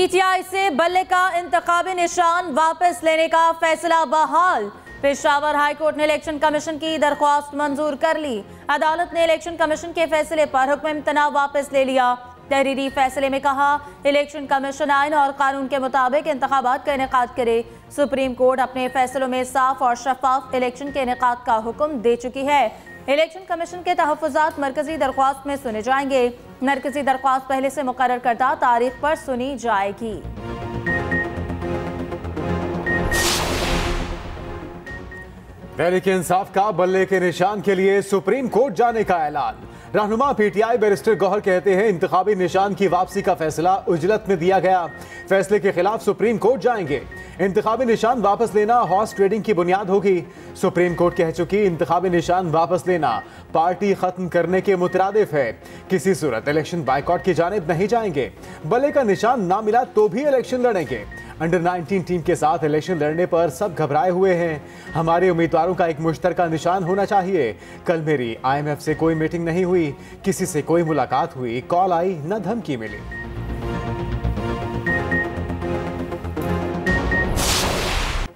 PTI से बल्ले का इंतखाबी निशान वापस लेने का फैसला बहाल। पेशावर हाई कोर्ट ने इलेक्शन कमीशन की दरख्वास्त मंजूर कर ली। अदालत ने इलेक्शन कमीशन के फैसले पर हुक्म इम्तना वापस ले लिया। तहरीरी फैसले में कहा, इलेक्शन कमीशन आइन और कानून के मुताबिक इंतखाबात का इनेकाद करे। सुप्रीम कोर्ट अपने फैसलों में साफ और शफाफ इलेक्शन के इनेकाद का हुक्म दे चुकी है। इलेक्शन कमीशन के तहफ़्फ़ुज़ात मरकजी दरख्वास्त में सुने जाएंगे। मरकजी दरख्वास्त पहले से मुकर्रर करदा तारीख पर सुनी जाएगी। तहरीक इंसाफ का बल्ले के निशान के लिए सुप्रीम कोर्ट जाने का ऐलान। रहनुमा पीटीआई बैरिस्टर गौहर कहते हैं, इंतखाबी निशान की वापसी का फैसला उजलत में दिया गया। फैसले के खिलाफ सुप्रीम कोर्ट जाएंगे। इंतखाबी निशान वापस लेना हॉर्स ट्रेडिंग की बुनियाद होगी। सुप्रीम कोर्ट कह चुकी, इंतखाबी निशान वापस लेना पार्टी खत्म करने के मुतरादिफ है। किसी सूरत इलेक्शन बायकॉट की जानिब नहीं जाएंगे। बल्ले का निशान ना मिला तो भी इलेक्शन लड़ेंगे। अंडर 19 टीम के साथ इलेक्शन लड़ने पर सब घबराए हुए हैं। हमारे उम्मीदवारों का एक मुश्तरका निशान होना चाहिए। कल मेरी IMF से कोई मीटिंग नहीं हुई, किसी से कोई मुलाकात हुई, कॉल आई न धमकी मिली।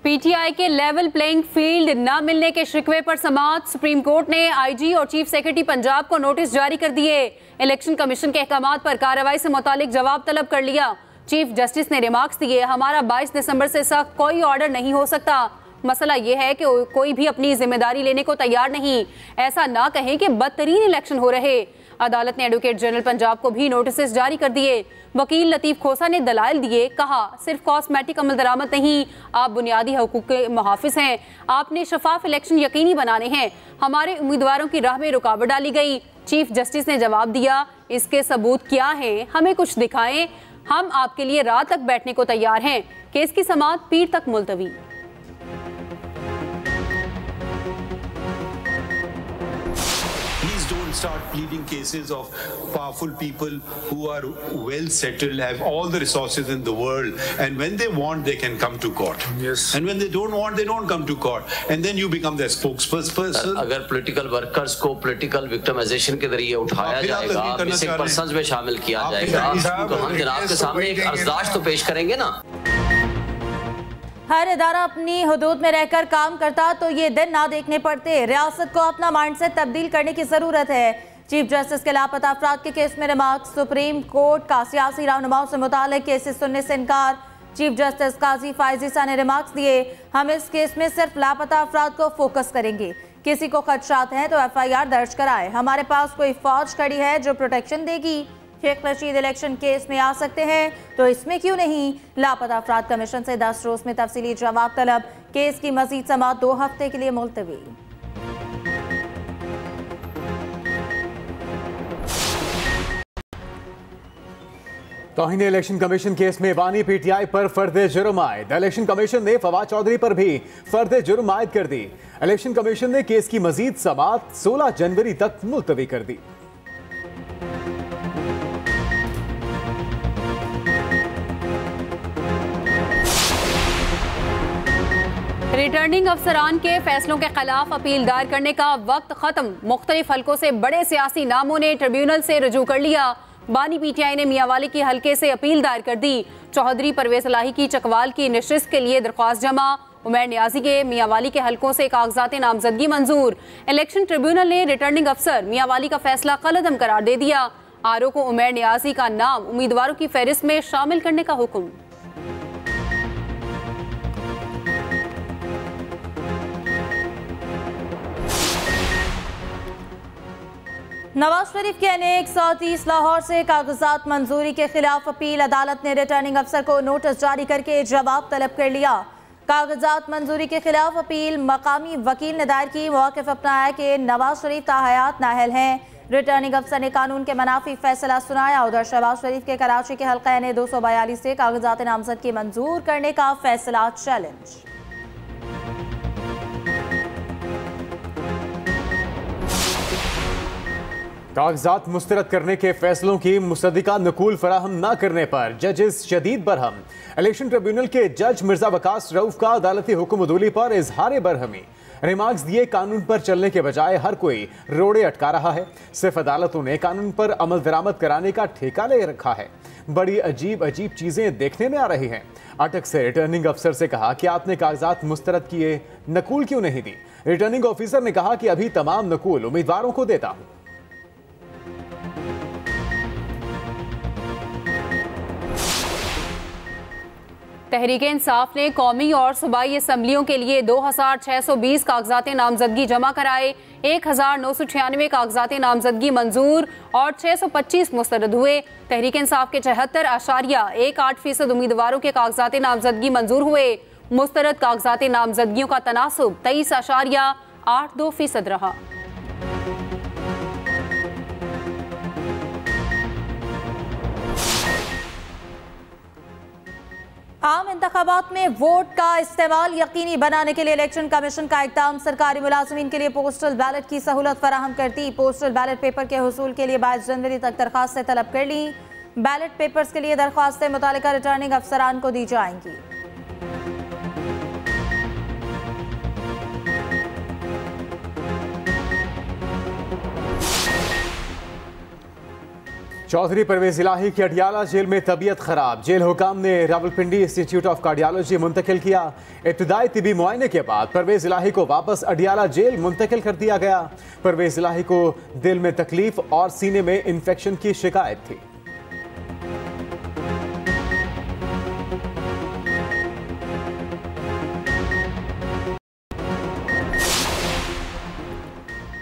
पीटीआई के लेवल प्लेइंग फील्ड न मिलने के शिकवे पर समाअत। सुप्रीम कोर्ट ने IG और चीफ सेक्रेटरी पंजाब को नोटिस जारी कर दिए। इलेक्शन कमीशन के अहकामात पर कार्रवाई से मुतालिक जवाब तलब कर लिया। चीफ जस्टिस ने रिमार्क्स दिए, हमारा 22 दिसंबर से सख्त कोई ऑर्डर नहीं हो सकता। मसला यह है कि कोई भी अपनी जिम्मेदारी लेने को तैयार नहीं। ऐसा ना कहें कि बदतरीन इलेक्शन हो रहे। अदालत ने एडवोकेट जनरल पंजाब को भी नोटिस जारी कर दिए। वकील लतीफ खोसा ने दलाइल दिए, कहा सिर्फ कॉस्मेटिक अमल दरामद नहीं, आप बुनियादी हकूक के मुहाफिज हैं। आपने शफाफ इलेक्शन यकीनी बनाने हैं। हमारे उम्मीदवारों की राह में रुकावट डाली गई। चीफ जस्टिस ने जवाब दिया, इसके सबूत क्या हैं, हमें कुछ दिखाएं। हम आपके लिए रात तक बैठने को तैयार हैं। केस की समाअत पीर तक मुलतवी। Please don't start pleading cases of powerful people who are well settled, have all the resources in the world, and when they want, they can come to court. Yes. And when they don't want, they don't come to court, and then you become their spokesperson. अगर political workers को political victimisation के जरिए उठाया जाएगा, basic persons में शामिल किया जाएगा, तो हम जनाब के सामने एक अर्जदाश्त तो पेश करेंगे ना। हर इदारा अपनी हुदूद में रहकर काम करता तो ये दिन ना देखने पड़ते। रियासत को अपना माइंडसेट तब्दील करने की जरूरत है। चीफ जस्टिस के लापता अफराद के केस में रिमार्क्स। सुप्रीम कोर्ट का सियासी रहनुमाओं से मुतालिक केसेस सुनने से इनकार। चीफ जस्टिस काजी फायज ईसा ने रिमार्क्स दिए, हम इस केस में सिर्फ लापता अफराद को फोकस करेंगे। किसी को खदशात हैं तो FIR दर्ज कराए। हमारे पास कोई फौज खड़ी है जो प्रोटेक्शन देगी। शेख रशीद इलेक्शन केस में आ सकते हैं तो इसमें क्यों नहीं। लापता अफराद कमीशन से 10 रोज में तफसीली जवाब तलब। केस की मजीद समाअत 2 हफ्ते के लिए मुलतवी। तौहीन इलेक्शन कमीशन केस में बानी PTI पर फर्द जुर्म आयद। इलेक्शन कमीशन ने फवाद चौधरी पर भी फर्द जुर्म आयद कर दी। इलेक्शन कमीशन ने केस की मजीद समाअत 16 जनवरी तक मुलतवी कर दी। रिटर्निंग अफसरान के फैसलों के खिलाफ अपील दायर करने का वक्त खत्म। मुख्तलिफ हलकों से बड़े सियासी नामों ने ट्रिब्यूनल से रजू कर लिया। बानी PTI ने मियांवाली की हलके से अपील दायर कर दी। चौधरी परवेज इलाही की चकवाल की नशिस्त के लिए दरख्वास्त जमा। उमर नियाजी के मियांवाली के हलकों से कागजात नामजदगी मंजूर। इलेक्शन ट्रिब्यूनल ने रिटर्निंग अफसर मियांवाली का फैसला कलअदम करार दे दिया। RO को उमर नियाजी का नाम उम्मीदवारों की फहरिस्त में शामिल करने का हुक्म। नवाज शरीफ के NA 130 लाहौर से कागजात मंजूरी के खिलाफ अपील। अदालत ने रिटर्निंग अफसर को नोटिस जारी करके जवाब तलब कर लिया। कागजात मंजूरी के खिलाफ अपील मकामी वकील ने दायर की। मौक़िफ़ अपनाया कि नवाज शरीफ ताहयात नाअहल हैं। रिटर्निंग अफसर ने कानून के मनाफी फैसला सुनाया। उधर शहबाज शरीफ के कराची के हल्का NA 242 से कागजात नामजदगी मंजूर करने का फैसला चैलेंज। कागजात मुस्तरद करने के फैसलों की मुसद्दिका नकूल फराहम न करने पर जजेस शदीद बरहम। इलेक्शन ट्रिब्यूनल के जज मिर्जा वकास रऊफ का अदालती हुक्म अदूली पर इजहार बरहमी। रिमार्क्स दिए, कानून पर चलने के बजाय हर कोई रोड़े अटका रहा है। सिर्फ अदालतों ने कानून पर अमल दरामद कराने का ठेका ले रखा है। बड़ी अजीब अजीब चीजें देखने में आ रही हैं। अटक से रिटर्निंग अफसर से कहा कि आपने कागजात मुस्तरद किए, नकूल क्यों नहीं दी? रिटर्निंग ऑफिसर ने कहा कि अभी तमाम नकूल उम्मीदवारों को देता हूं। तहरीक इंसाफ ने कौमी और सूबाई असम्बलियों के लिए 2620 कागजात नामजदगी जमा कराए। 1996 कागजात नामजदगी मंजूर और 625 मुस्तरद हुए। तहरीक इंसाफ के 74.18% उम्मीदवारों के कागजात नामजदगी मंजूर हुए। मुस्तरद कागजात नामजदगियों का तनासुब 23.82% रहा। आम इंतखाबात में वोट का इस्तेमाल यकीनी बनाने के लिए इलेक्शन कमीशन का इक़दाम। सरकारी मुलाजिमीन के लिए पोस्टल बैलेट की सहूलत फराहम करती। पोस्टल बैलेट पेपर के हुसूल के लिए 22 जनवरी तक दरख्वास्तें तलब कर ली। बैलेट पेपर्स के लिए दरख्वास्तें मुतालिका रिटर्निंग अफसरान को दी जाएंगी। चौधरी परवेज इलाही की अडियाला जेल में तबीयत खराब। जेल हुकाम ने रावलपिंडी इंस्टीट्यूट ऑफ कार्डियोलॉजी मुंतकिल किया। इब्तिदाई तिबी मुआयने के बाद परवेज इलाही को वापस अडियाला जेल मुंतकिल कर दिया गया। परवेज इलाही को दिल में तकलीफ और सीने में इंफेक्शन की शिकायत थी।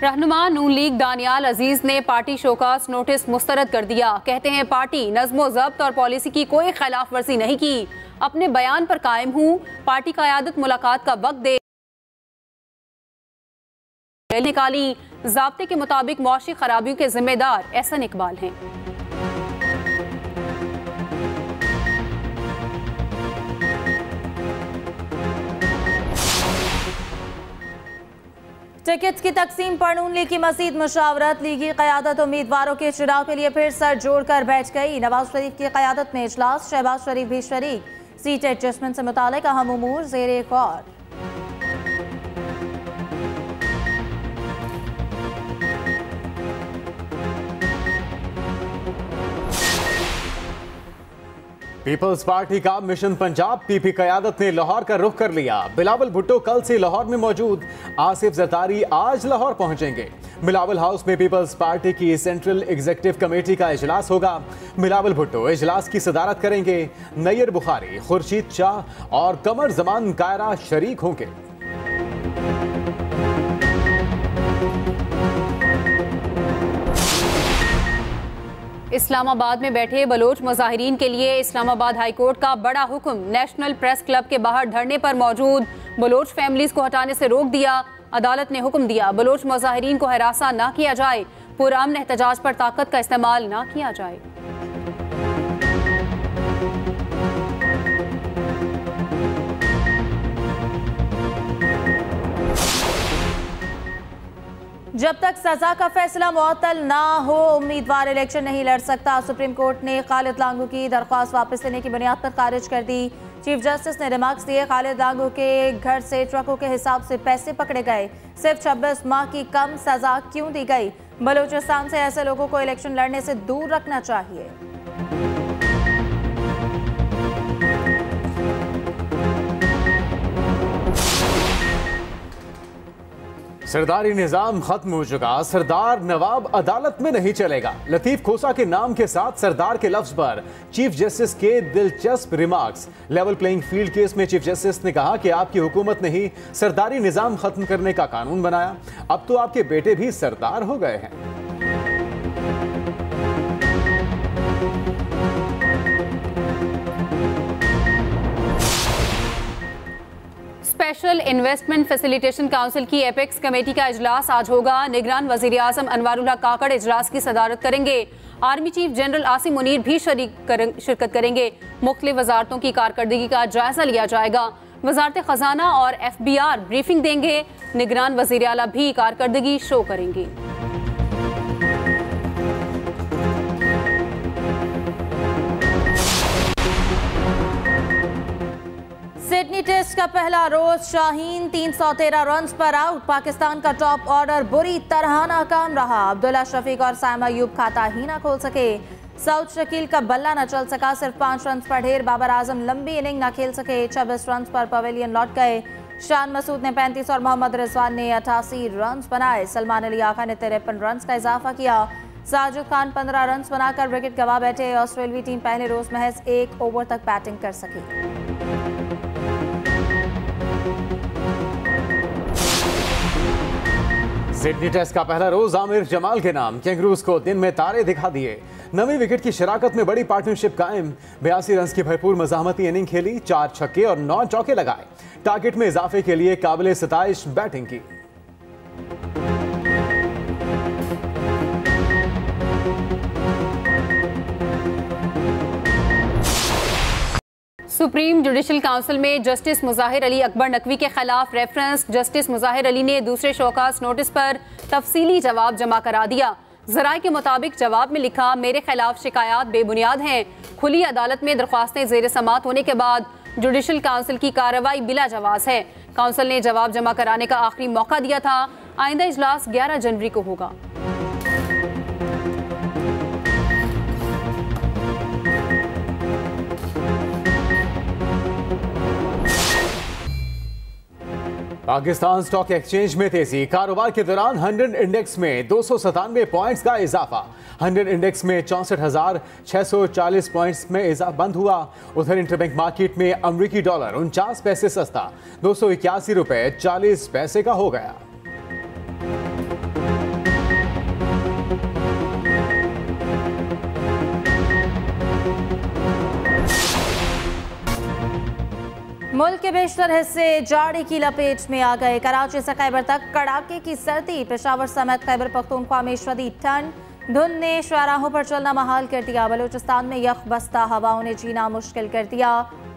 रहनुमा नून लीग दानियाल अजीज ने पार्टी शोकास नोटिस मुस्तरद कर दिया। कहते हैं पार्टी नज़्मो ज़ब्त और पॉलिसी की कोई खिलाफ वर्जी नहीं की, अपने बयान पर कायम हूँ। पार्टी क़यादत मुलाकात का वक्त दे निकाली। ज़ाब्ते के मुताबिक मौशी खराबियों के जिम्मेदार एहसन इकबाल हैं। टिकट्स की तकसीम पर नून लीग की मजीद मुशावरत। लीगी क़यादत उम्मीदवारों के चुनाव के लिए फिर सर जोड़कर बैठ गई। नवाज शरीफ की क़यादत में इजलास, शहबाज शरीफ भी शरीक। सीट एडजस्टमेंट से मुतालिक अहम उमूर ज़ेरे गौर। पीपल्स पार्टी का मिशन पंजाब पीपी क़यादत ने लाहौर का रुख कर लिया। बिलावल भुट्टो कल से लाहौर में मौजूद। आसिफ जरदारी आज लाहौर पहुंचेंगे। बिलावल हाउस में पीपल्स पार्टी की सेंट्रल एग्जीक्यूटिव कमेटी का इजलास होगा। बिलावल भुट्टो इजलास की सदारत करेंगे। नैयर बुखारी, खुर्शीद शाह और कमर जमान कायरा शरीक होंगे। इस्लामाबाद में बैठे बलोच मुजाहिरीन के लिए इस्लामाबाद हाई कोर्ट का बड़ा हुक्म। नेशनल प्रेस क्लब के बाहर धरने पर मौजूद बलोच फैमिलीज को हटाने से रोक दिया। अदालत ने हुक्म दिया बलोच मुजाहिरीन को हरासा ना किया जाए, पुरअमन एहतजाज पर ताकत का इस्तेमाल ना किया जाए। जब तक सजा का फैसला मुअत्तल ना हो उम्मीदवार इलेक्शन नहीं लड़ सकता। सुप्रीम कोर्ट ने खालिद लांगू की दरख्वास्त वापस लेने की बुनियाद पर खारिज कर दी। चीफ जस्टिस ने रिमार्क्स दिए, खालिद लांगू के घर से ट्रकों के हिसाब से पैसे पकड़े गए, सिर्फ 26 माह की कम सजा क्यों दी गई? बलूचिस्तान से ऐसे लोगों को इलेक्शन लड़ने से दूर रखना चाहिए। सरदारी निजाम खत्म हो चुका। सरदार नवाब अदालत में नहीं चलेगा। लतीफ खोसा के नाम के साथ सरदार के लफ्ज पर चीफ जस्टिस के दिलचस्प remarks. Level playing field case में चीफ जस्टिस ने कहा कि आपकी हुकूमत ने ही सरदारी निजाम खत्म करने का कानून बनाया, अब तो आपके बेटे भी सरदार हो गए हैं। स्पेशल इन्वेस्टमेंट फैसिलिटेशन काउंसिल की एपेक्स कमेटी का इजलास आज होगा। निगरान वजीर आजम अनवारुल्लाह काकड़ इजलास की सदारत करेंगे। Army chief general Asim Munir भी शिरकत करेंगे। मुख्तलिफ वजारतों की कारकर्दगी का जायजा लिया जाएगा। वजारत खजाना और FBR ब्रीफिंग देंगे। निगरान वजीर आला भी कारकर्दगी शो करेंगे। सिडनी सिडनी टेस्ट का पहला रोज शाहीन 313 रन पर आउट। पाकिस्तान का टॉप ऑर्डर बुरी तरह नाकाम रहा। अब्दुल्ला शफीक और साइम अयूब खाता ही ना खोल सके। साउथ शकील का बल्ला न चल सका, सिर्फ 5 रन पर ढेर। बाबर आजम लंबी इनिंग न खेल सके, 26 रन पर पवेलियन लौट गए। शान मसूद ने 35 और मोहम्मद रिजवान ने 88 रन बनाए। सलमान अली आका ने 53 रन का इजाफा किया। साजिद खान 15 रन बनाकर विकेट गंवा बैठे। ऑस्ट्रेलियाई टीम पहले रोज महज 1 ओवर तक बैटिंग कर सकी। सिडनी टेस्ट का पहला रोज आमिर जमाल के नाम। कैंगरूज को दिन में तारे दिखा दिए। नवी विकेट की शराकत में बड़ी पार्टनरशिप कायम। 82 रन की भरपूर मज़ाहमती इनिंग खेली, 4 छक्के और 9 चौके लगाए। टारगेट में इजाफे के लिए काबिल सताइश बैटिंग की। सुप्रीम जुडिशल काउंसिल में जस्टिस मुजाहिर अली अकबर नकवी के खिलाफ रेफरेंस। जस्टिस मुजाहिर अली ने दूसरे शोकास नोटिस पर तफसीली जवाब जमा करा दिया। जराए के मुताबिक जवाब में लिखा, मेरे खिलाफ शिकायत बेबुनियाद हैं। खुली अदालत में दरख्वास्तें जेर समात होने के बाद जुडिशल काउंसिल की कार्रवाई बिला जवाज है। काउंसिल ने जवाब जमा कराने का आखिरी मौका दिया था। आइंदा इजलास 11 जनवरी को होगा। पाकिस्तान स्टॉक एक्सचेंज में तेजी। कारोबार के दौरान 100 इंडेक्स में 297 पॉइंट्स का इजाफा। 100 इंडेक्स में 64,640 पॉइंट्स में इजाफा बंद हुआ। उधर इंटरबैंक मार्केट में अमरीकी डॉलर 49 पैसे सस्ता 281 रुपए 40 पैसे का हो गया। मुल्क के बेशतर हिस्से जाड़े की लपेट में आ गए। कराची से खैबर तक कड़ाके की सर्दी। पेशावर समेत खैबर पख्तूनख्वा में शदीद ठंड। धुंध ने शाहराहों पर चलना महाल कर दिया। बलूचिस्तान में यख बस्ता हवाओं ने जीना मुश्किल कर दिया।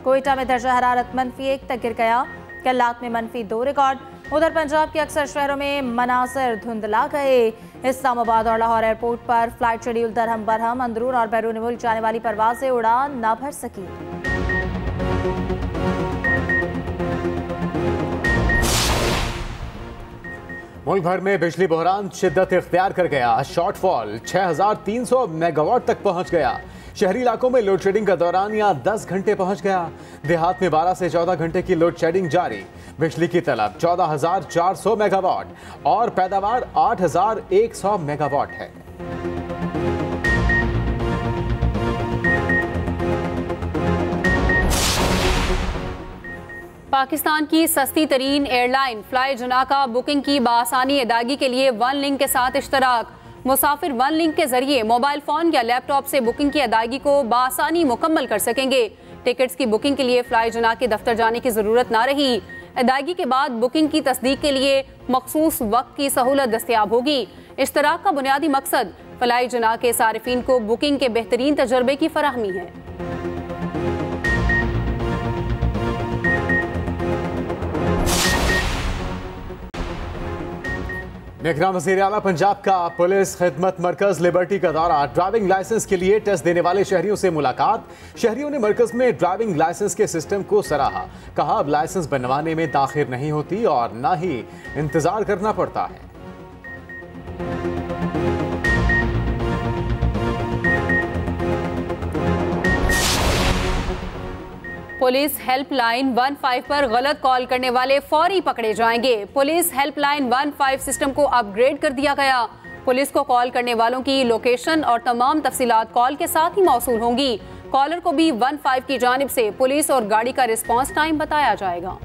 कोयटा में दर्जा हरारत -1 तक गिर गया। कल्लात में -2 रिकॉर्ड। उधर पंजाब के अक्सर शहरों में मनासर धुंधला गए। इस्लामाबाद और लाहौर एयरपोर्ट पर फ्लाइट शेड्यूल दरहम बरहम। अंदरून और बैरून मुल्क जाने वाली परवाजें उड़ान न भर सकी। मुल्क भर में बिजली बहरान शिद्दत इख्तियार कर गया। शॉर्टफॉल 6300 मेगावाट तक पहुंच गया। शहरी इलाकों में लोड शेडिंग का दौरान यहाँ 10 घंटे पहुंच गया। देहात में 12 से 14 घंटे की लोड शेडिंग जारी। बिजली की तलब 14,400 मेगावाट और पैदावार 8,100 मेगावाट है। पाकिस्तान की सस्ती तरीन एयरलाइन फ्लाई जुना का बुकिंग की बासानी अदायगी के लिए वन लिंक के साथ इश्तराक। मुसाफिर वन लिंक के जरिए मोबाइल फोन या लैपटॉप से बुकिंग की अदायगी को बासानी मुकम्मल कर सकेंगे। टिकट्स की बुकिंग के लिए फ्लाई जुना के दफ्तर जाने की जरूरत ना रही। अदायगी के बाद बुकिंग की तस्दीक के लिए मखसूस वक्त की सहूलत दस्तयाब होगी। इश्तराक का बुनियादी मकसद फ्लाई जुना के सारिफीन को बुकिंग के बेहतरीन तजर्बे की फराहमी है। निगरान वज़ीर आला पंजाब का पुलिस खिदमत मरकज लिबर्टी का दौरा। ड्राइविंग लाइसेंस के लिए टेस्ट देने वाले शहरियों से मुलाकात। शहरियों ने मरकज में ड्राइविंग लाइसेंस के सिस्टम को सराहा। कहा, अब लाइसेंस बनवाने में ताखिर नहीं होती और ना ही इंतजार करना पड़ता है। पुलिस हेल्पलाइन 15 पर गलत कॉल करने वाले फौरी पकड़े जाएंगे। पुलिस हेल्पलाइन 15 सिस्टम को अपग्रेड कर दिया गया। पुलिस को कॉल करने वालों की लोकेशन और तमाम तफसीलात कॉल के साथ ही मौसूल होंगी। कॉलर को भी 15 की जानिब से पुलिस और गाड़ी का रिस्पांस टाइम बताया जाएगा।